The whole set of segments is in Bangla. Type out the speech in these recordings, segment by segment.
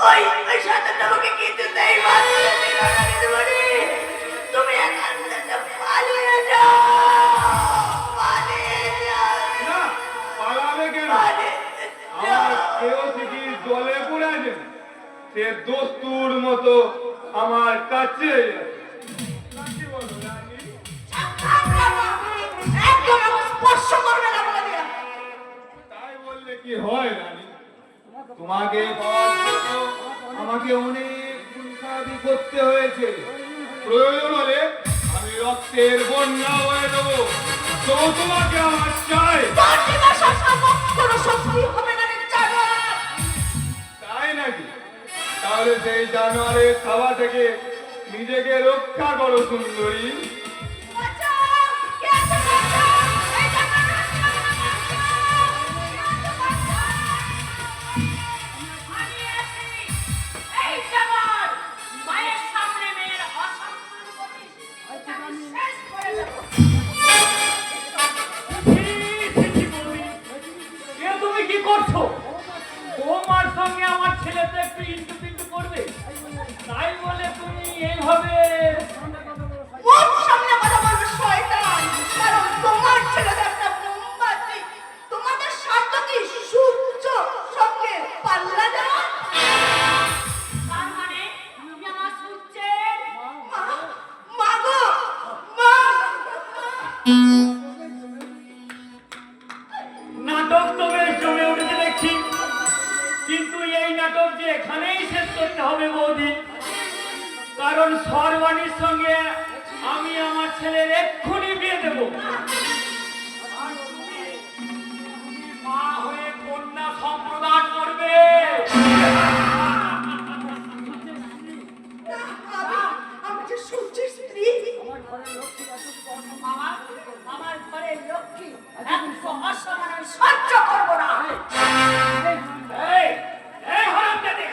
ওই ওই শয়তানটা আমাকে কিছুতেই বাঁচতে দিল না দিদিমণি। তুমি এখান থেকে পালিয়ে যাও, পালিয়ে যাও। না, পালাবে কেন? আমার কেউ থেকে জলে পড়ে আছে, সে দোস্তুর মতো আমার কাছে কি বলো রানী? একদম আমাকে স্পর্শ করবে না বলে দিলাম। তাই বললে কি হয় রানী? তোমাকে পাওয়ার জন্য আমাকে অনেক পুরুষাদি করতে হয়েছে। প্রয়োজন হলে আমি রক্তের বন্যা হয়ে দেবো, তো তোমাকে আমার চাই। কোনো শক্তি হবে না জানোয়ার। তাই নাকি? তাহলে সেই জানোয়ারের খাওয়া থেকে নিজেকে রক্ষা করো সুন্দরী। তুমি কি করছো? তোমার সঙ্গে আমার ছেলে তো একটু ইন্টু পিন্টু করবে, তাই বলে তুমি এইভাবে মুখ সামনে কথা বলবে শয়তান। কারণ তোমার ছেলে তো একটা মোমবাতি। তোমাদের স্বার্থ কি সূর্য সঙ্গে পাল্লা দেওয়া? তার মানে তুমি আমার সূর্যের মা গো, মা। নাটক তো বেশ জমে উঠেছে দেখছি, কিন্তু এই নাটক যে এখানেই শেষ করতে হবে বৌদি। কারণ সর্বাণীর সঙ্গে আমি আমার ছেলের এক্ষুনি বিয়ে দেব। আর তুমি মা হয়ে কন্যা সম্প্রদান করবে। আমি যে সূর্যের স্ত্রী। আমার ঘরের লক্ষ্মী একশো অসম্মান সহ্য করবো না। এই, এই হারামজাদে!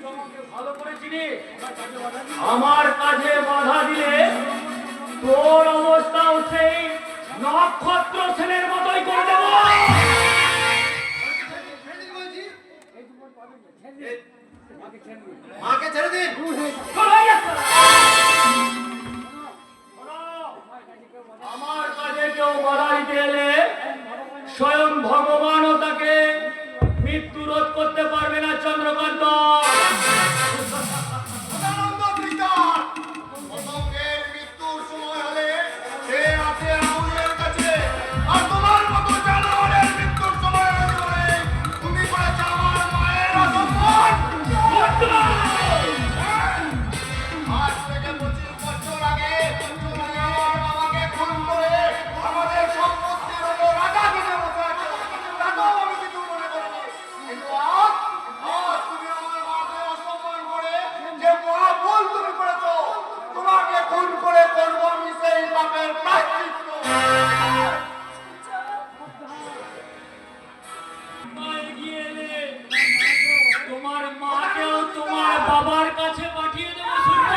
তোমাকে ভালো করে চিনি। আমার কাছে বাধা দিলে তোর অবস্থাও সেই নক্ষত্র সেনের মতোই করে দেব। মাকে ছেড়ে দিন। চলে যাচ্ছে। আমার কাছে কেউ বাধা দিতে এলে স্বয়ং ভগবানও তাকে মৃত্যু রোধ করতে পারবে না চন্দ্রকান্ত। সদানন্দ পিতার পতঙ্গের মৃত্যুর সময় হলে সে আছে রাহুলের কাছে, আর তোমার মতো জানোয়ারের মৃত্যুর সময় হলে তুমি করেছো আমার মায়ের অসম্মান। আজ থেকে 25 বছর আগে তুমি আমার বাবাকে খুন করে আমাদের সম্পত্তির উপর রাজা দিতে বসেছো। তাতেও আমি কিছু মনে করিনি, কিন্তু আজ তুমি আমার মাকে অসম্মান করে যে মহা ভুল তুমি করেছো, তোমাকে খুন করে করবো আমি সেই পাপের প্রায়শ্চিত্ত। এগিয়ে এলে তোমার মাকেও তোমার বাবার কাছে পাঠিয়ে দেবো। সূর্য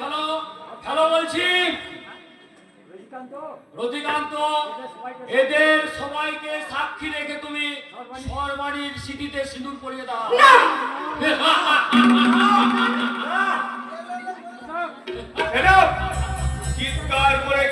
ভালো ভালো বলছি। রতিকান্ত, এদের সবাইকে সাক্ষী রেখে তুমি সর্বাণীর স্মৃতিতে সিঁদুর পরিয়ে দাও। চিৎকার করে